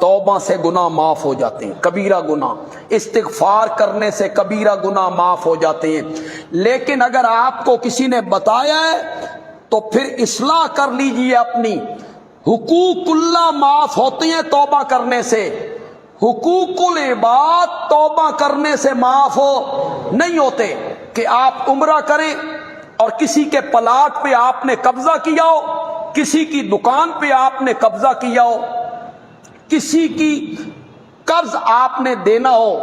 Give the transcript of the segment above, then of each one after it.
توبہ سے گناہ معاف ہو جاتے ہیں، کبیرہ گناہ، استغفار کرنے سے کبیرہ گناہ معاف ہو جاتے ہیں۔ لیکن اگر آپ کو کسی نے بتایا ہے تو پھر اصلاح کر لیجئے اپنی۔ حقوق اللہ معاف ہوتے ہیں توبہ کرنے سے، حقوق العباد توبہ کرنے سے معاف نہیں ہوتے۔ کہ آپ عمرہ کریں اور کسی کے پلاٹ پہ آپ نے قبضہ کیا ہو، کسی کی دکان پہ آپ نے قبضہ کیا ہو، کسی کی قرض آپ نے دینا ہو،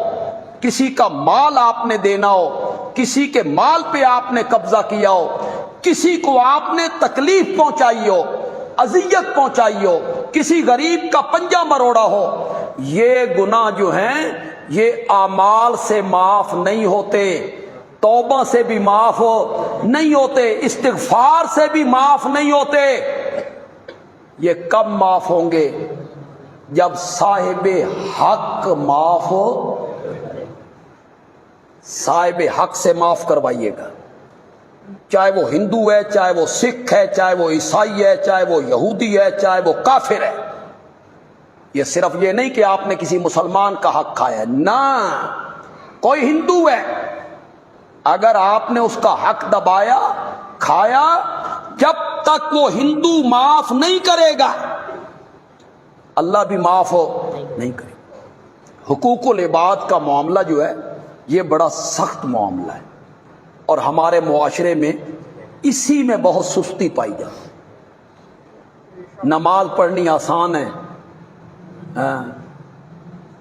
کسی کا مال آپ نے دینا ہو، کسی کے مال پہ آپ نے قبضہ کیا ہو، کسی کو آپ نے تکلیف پہنچائی ہو، اذیت پہنچائی ہو، کسی غریب کا پنجہ مروڑا ہو، یہ گناہ جو ہیں یہ اعمال سے معاف نہیں ہوتے، توبہ سے بھی معاف نہیں ہوتے، استغفار سے بھی معاف نہیں ہوتے۔ یہ کب معاف ہوں گے؟ جب صاحب حق معاف ہو۔ صاحب حق سے معاف کروائیے گا، چاہے وہ ہندو ہے، چاہے وہ سکھ ہے، چاہے وہ عیسائی ہے، چاہے وہ یہودی ہے، چاہے وہ کافر ہے۔ یہ صرف یہ نہیں کہ آپ نے کسی مسلمان کا حق کھایا ہے، نہ، کوئی ہندو ہے اگر آپ نے اس کا حق دبایا، کھایا، جب تک وہ ہندو معاف نہیں کرے گا اللہ بھی معاف نہیں کرے گا۔ حقوق العباد کا معاملہ جو ہے یہ بڑا سخت معاملہ ہے، اور ہمارے معاشرے میں اسی میں بہت سستی پائی جاتی ہے۔ نماز پڑھنی آسان ہے،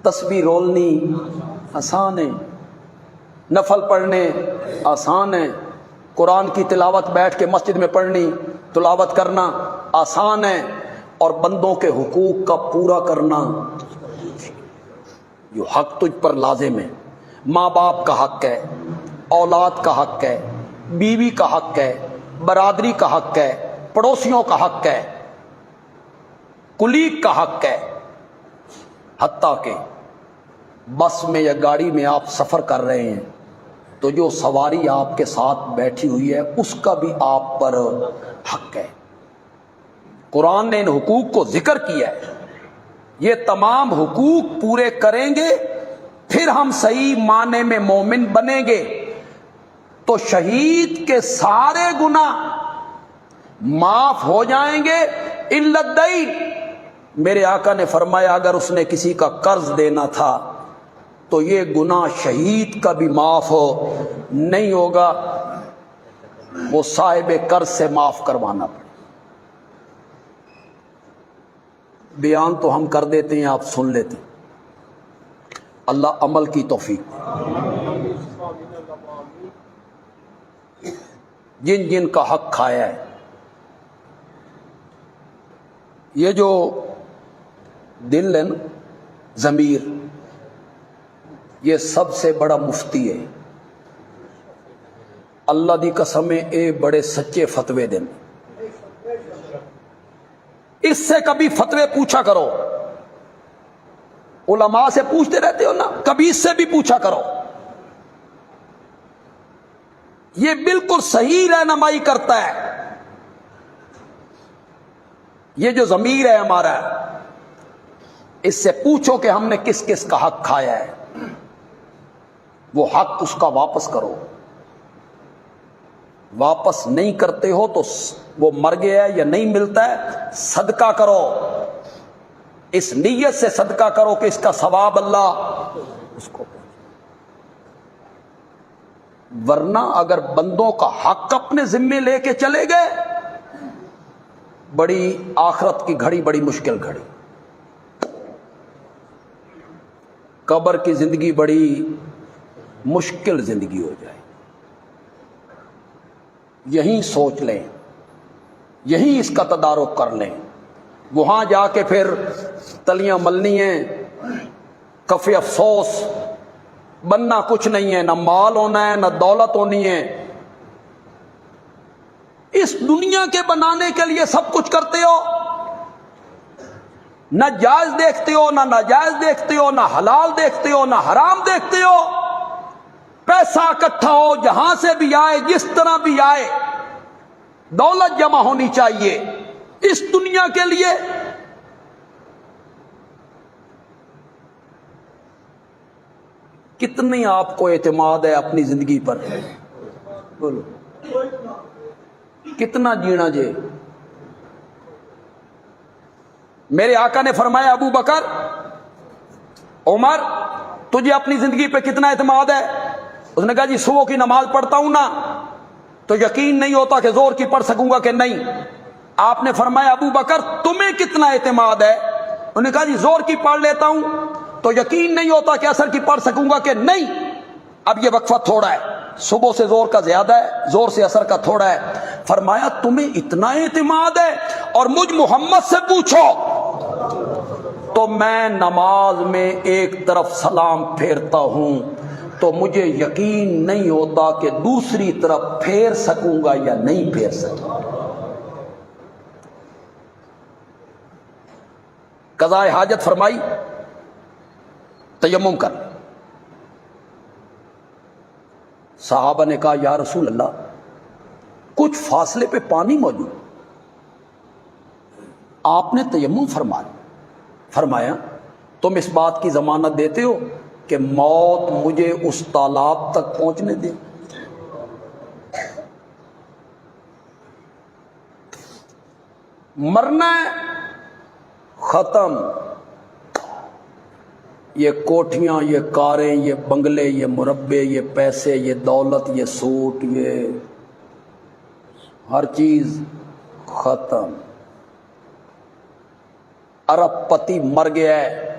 تسبیح رولنی آسان ہے، نفل پڑھنے آسان ہے، قرآن کی تلاوت بیٹھ کے مسجد میں پڑھنی، تلاوت کرنا آسان ہے، اور بندوں کے حقوق کا پورا کرنا جو حق تجھ پر لازم ہے، ماں باپ کا حق ہے، اولاد کا حق ہے، بیوی کا حق ہے، برادری کا حق ہے، پڑوسیوں کا حق ہے، کلیگ کا حق ہے، حتیٰ کہ بس میں یا گاڑی میں آپ سفر کر رہے ہیں تو جو سواری آپ کے ساتھ بیٹھی ہوئی ہے اس کا بھی آپ پر حق ہے۔ قرآن نے ان حقوق کو ذکر کیا ہے، یہ تمام حقوق پورے کریں گے پھر ہم صحیح معنی میں مومن بنیں گے، تو شہید کے سارے گناہ معاف ہو جائیں گے الا الدین۔ میرے آقا نے فرمایا اگر اس نے کسی کا قرض دینا تھا تو یہ گناہ شہید کا بھی معاف نہیں ہوگا، وہ صاحب قرض سے معاف کروانا پڑے۔ بیان تو ہم کر دیتے ہیں، آپ سن لیتے ہیں، اللہ عمل کی توفیق۔ جن جن کا حق کھایا ہے، یہ جو دل ہے نا، ضمیر، یہ سب سے بڑا مفتی ہے۔ اللہ دی قسم اے بڑے سچے فتوے دیں، اس سے کبھی فتوے پوچھا کرو، علماء سے پوچھتے رہتے ہو نا، کبھی اس سے بھی پوچھا کرو، یہ بالکل صحیح رہنمائی کرتا ہے۔ یہ جو ضمیر ہے ہمارا، اس سے پوچھو کہ ہم نے کس کس کا حق کھایا ہے، وہ حق اس کا واپس کرو، واپس نہیں کرتے ہو تو وہ مر گیا ہے یا نہیں ملتا ہے، صدقہ کرو، اس نیت سے صدقہ کرو کہ اس کا ثواب اللہ اس کو، ورنہ اگر بندوں کا حق اپنے ذمے لے کے چلے گئے، بڑی آخرت کی گھڑی بڑی مشکل گھڑی، قبر کی زندگی بڑی مشکل زندگی ہو جائے۔ یہیں سوچ لیں، یہیں اس کا تدارک کر لیں، وہاں جا کے پھر تلیاں ملنی ہیں، کف افسوس، بننا کچھ نہیں ہے، نہ مال ہونا ہے نہ دولت ہونی ہے، اس دنیا کے بنانے کے لیے سب کچھ کرتے ہو، نہ جائز دیکھتے ہو نہ ناجائز دیکھتے ہو، نہ حلال دیکھتے ہو نہ حرام دیکھتے ہو، پیسہ اکٹھا ہو جہاں سے بھی آئے جس طرح بھی آئے، دولت جمع ہونی چاہیے اس دنیا کے لیے، کتنی آپ کو اعتماد ہے اپنی زندگی پر؟ بولو کتنا جینا جے؟ میرے آقا نے فرمایا ابو بکر، عمر، تجھے اپنی زندگی پہ کتنا اعتماد ہے؟ اس نے کہا جی صبح کی نماز پڑھتا ہوں نا تو یقین نہیں ہوتا کہ زور کی پڑھ سکوں گا کہ نہیں۔ آپ نے فرمایا ابو بکر تمہیں کتنا اعتماد ہے؟ انہوں نے کہا جی زور کی پڑھ لیتا ہوں تو یقین نہیں ہوتا کہ عصر کی پڑھ سکوں گا کہ نہیں۔ اب یہ وقفہ تھوڑا ہے، صبح سے زور کا زیادہ ہے، زور سے عصر کا تھوڑا ہے۔ فرمایا تمہیں اتنا اعتماد ہے اور مجھ محمد سے پوچھو تو میں نماز میں ایک طرف سلام پھیرتا ہوں تو مجھے یقین نہیں ہوتا کہ دوسری طرف پھیر سکوں گا یا نہیں پھیر سکوں گا۔ قضاء حاجت فرمائی، تیمم کر۔ صحابہ نے کہا یا رسول اللہ کچھ فاصلے پہ پانی موجود، آپ نے تیمم فرمایا تم اس بات کی ضمانت دیتے ہو کہ موت مجھے اس تالاب تک پہنچنے دے؟ مرنا ہے، ختم۔ یہ کوٹھیاں، یہ کاریں، یہ بنگلے، یہ مربے، یہ پیسے، یہ دولت، یہ سوٹ، یہ ہر چیز ختم۔ ارب پتی مر گیا ہے،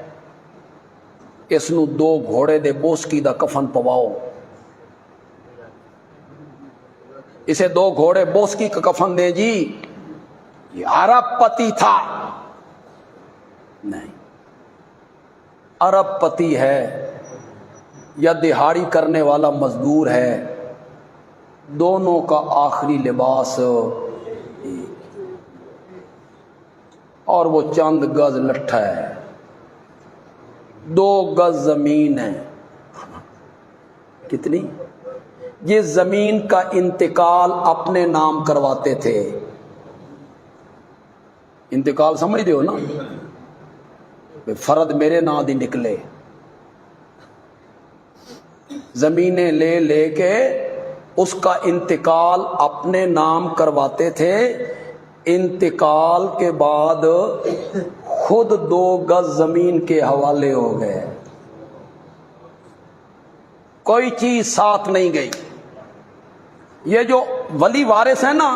اس نو 2 گھوڑے دے بوسکی دا کفن پواؤ، اسے 2 گھوڑے بوسکی کا کفن دے جی، یہ ارب پتی تھا۔ نہیں، ارب پتی ہے یا دہاڑی کرنے والا مزدور ہے، دونوں کا آخری لباس اور وہ چند گز لٹھا ہے، 2 گز زمین ہے۔ کتنی؟ یہ زمین کا انتقال اپنے نام کرواتے تھے۔ انتقال سمجھتے ہو نا، فرد میرے نام دی نکلے، زمینیں لے لے کے اس کا انتقال اپنے نام کرواتے تھے۔ انتقال کے بعد خود 2 گز زمین کے حوالے ہو گئے، کوئی چیز ساتھ نہیں گئی۔ یہ جو ولی وارث ہے نا،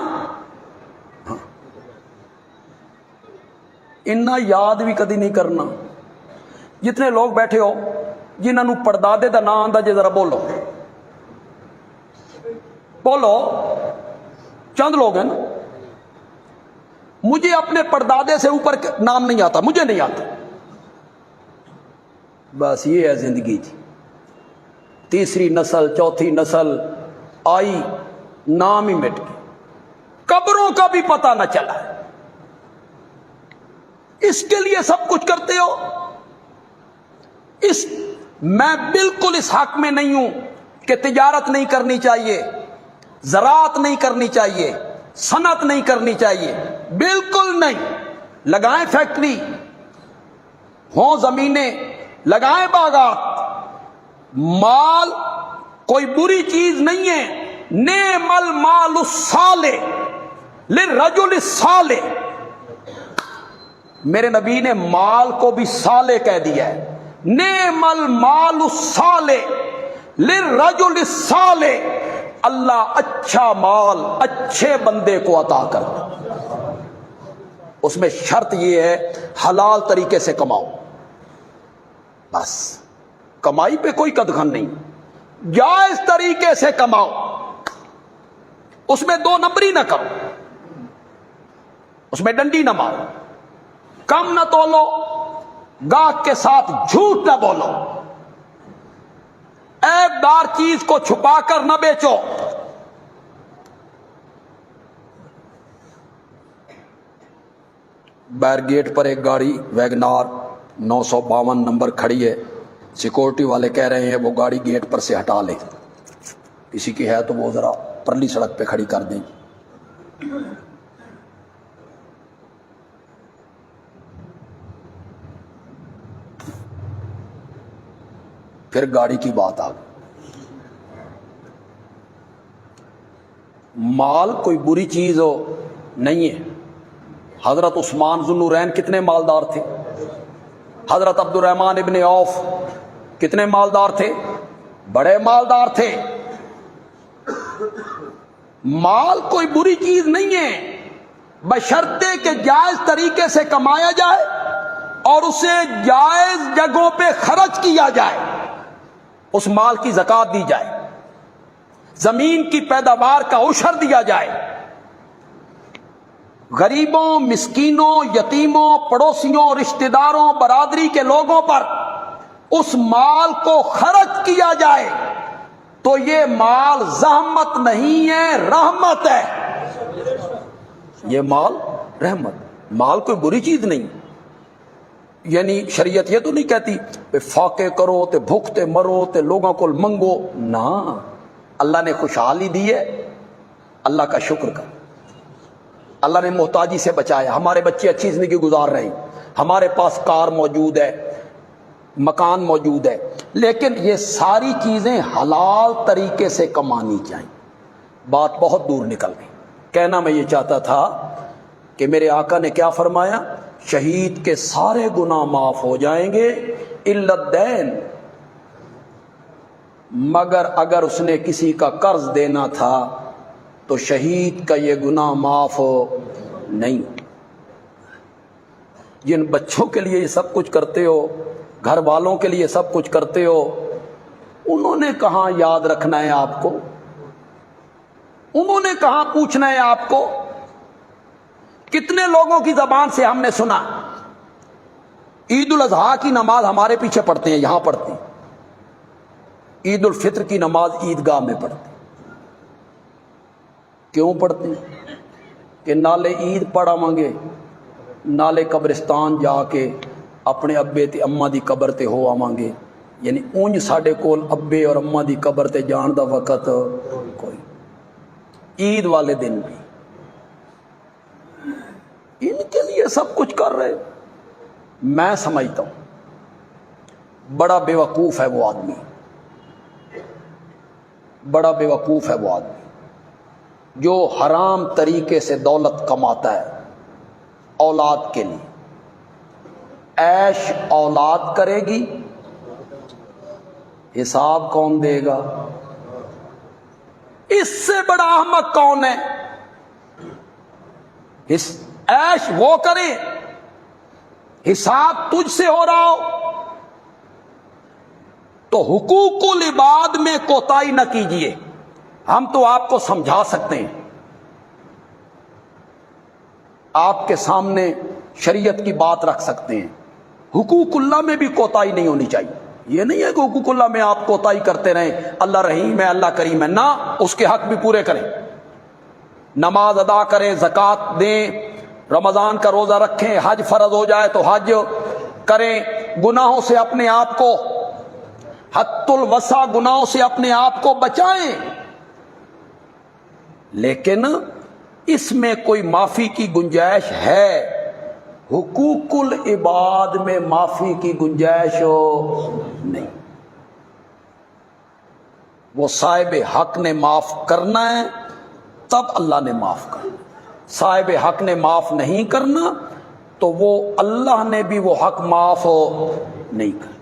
انہاں یاد بھی کدی نہیں کرنا۔ جتنے لوگ بیٹھے ہو جنہاں نو پردادے دا نام آندا جے ذرا بولو، بولو، چند لوگ ہیں نا۔ مجھے اپنے پردادے سے اوپر نام نہیں آتا، مجھے نہیں آتا۔ بس یہ ہے زندگی جی، تیسری نسل، چوتھی نسل آئی، نام ہی مٹ گیا، قبروں کا بھی پتہ نہ چلا۔ اس کے لیے سب کچھ کرتے ہو۔ میں بالکل اس حق میں نہیں ہوں کہ تجارت نہیں کرنی چاہیے، زراعت نہیں کرنی چاہیے، صنعت نہیں کرنی چاہیے، بالکل نہیں۔ لگائیں فیکٹری، ہوں زمینیں، لگائیں باغات، مال کوئی بری چیز نہیں ہے۔ نعم المال الصالح للرجل الصالح، میرے نبی نے مال کو بھی صالح کہہ دیا ہے۔ نعم المال الصالح للرجل الصالح، اللہ اچھا مال اچھے بندے کو عطا کرتا، اس میں شرط یہ ہے حلال طریقے سے کماؤ، بس کمائی پہ کوئی قدغن نہیں، جائز طریقے سے کماؤ، اس میں 2 نمبری نہ کرو، اس میں ڈنڈی نہ مارو، کم نہ تولو، گاہک کے ساتھ جھوٹ نہ بولو، عیب دار چیز کو چھپا کر نہ بیچو۔ باہر گیٹ پر ایک گاڑی ویگنار 952 نمبر کھڑی ہے، سیکورٹی والے کہہ رہے ہیں وہ گاڑی گیٹ پر سے ہٹا لیں، کسی کی ہے تو وہ ذرا پرلی سڑک پہ کھڑی کر دیں۔ پھر گاڑی کی بات آ گئی۔ مال کوئی بری چیز ہو نہیں ہے۔ حضرت عثمان ذو النورین کتنے مالدار تھے؟ حضرت عبد الرحمن ابن عوف کتنے مالدار تھے؟ بڑے مالدار تھے۔ مال کوئی بری چیز نہیں ہے، بشرطے کہ جائز طریقے سے کمایا جائے اور اسے جائز جگہوں پہ خرچ کیا جائے، اس مال کی زکوٰۃ دی جائے، زمین کی پیداوار کا عشر دیا جائے، غریبوں، مسکینوں، یتیموں، پڑوسیوں، رشتہ داروں، برادری کے لوگوں پر اس مال کو خرچ کیا جائے، تو یہ مال زحمت نہیں ہے، رحمت ہے۔ یہ مال رحمت، مال کوئی بری چیز نہیں۔ یعنی شریعت یہ تو نہیں کہتی فاقے کرو تے بھوکتے مرو تے لوگوں کو منگو، نہ، اللہ نے خوشحالی دی ہے، اللہ کا شکر کر۔ اللہ نے محتاجی سے بچایا، ہمارے بچے اچھی زندگی گزار رہے ہیں، ہمارے پاس کار موجود ہے، مکان موجود ہے، لیکن یہ ساری چیزیں حلال طریقے سے کمانی چاہیے۔ بات بہت دور نکل گئی۔ کہنا میں یہ چاہتا تھا کہ میرے آقا نے کیا فرمایا؟ شہید کے سارے گناہ معاف ہو جائیں گے الا الدین، مگر اگر اس نے کسی کا قرض دینا تھا تو شہید کا یہ گناہ معاف نہیں۔ جن بچوں کے لیے یہ سب کچھ کرتے ہو، گھر والوں کے لیے سب کچھ کرتے ہو، انہوں نے کہاں یاد رکھنا ہے آپ کو؟ انہوں نے کہاں پوچھنا ہے آپ کو؟ کتنے لوگوں کی زبان سے ہم نے سنا عید الاضحیٰ کی نماز ہمارے پیچھے پڑھتے ہیں، یہاں پڑھتے ہیں، عید الفطر کی نماز عیدگاہ میں پڑھتے ہیں۔ کیوں پڑھتے ہیں؟ کہ نالے عید پڑھا مانگے، نالے قبرستان جا کے اپنے ابے تے اماں دی قبر تے ہو آوانگے، یعنی اونج ساڈے کول ابے اور اماں دی قبر تے جان دا وقت کوئی۔ عید والے دن بھی ان کے لیے سب کچھ کر رہے۔ میں سمجھتا ہوں بڑا بے وقوف ہے وہ آدمی، بڑا بے وقوف ہے وہ آدمی جو حرام طریقے سے دولت کماتا ہے اولاد کے لیے۔ عیش اولاد کرے گی، حساب کون دے گا؟ اس سے بڑا احمق کون ہے؟ عیش وہ کرے، حساب تجھ سے ہو رہا ہو تو حقوق العباد میں کوتاہی نہ کیجیے۔ ہم تو آپ کو سمجھا سکتے ہیں، آپ کے سامنے شریعت کی بات رکھ سکتے ہیں، حقوق اللہ میں بھی کوتاہی نہیں ہونی چاہیے۔ یہ نہیں ہے کہ حقوق اللہ میں آپ کوتاہی کرتے رہیں، اللہ رحیم ہے، اللہ کریم ہے، نہ، اس کے حق بھی پورے کریں، نماز ادا کریں، زکوٰۃ دیں، رمضان کا روزہ رکھیں، حج فرض ہو جائے تو حج کریں، گناہوں سے اپنے آپ کو حد الوسع گناہوں سے اپنے آپ کو بچائیں، لیکن اس میں کوئی معافی کی گنجائش ہے؟ حقوق العباد میں معافی کی گنجائش نہیں۔ وہ صاحب حق نے معاف کرنا ہے تب اللہ نے معاف کرنا، صاحب حق نے معاف نہیں کرنا تو وہ اللہ نے بھی وہ حق معاف نہیں کرنا۔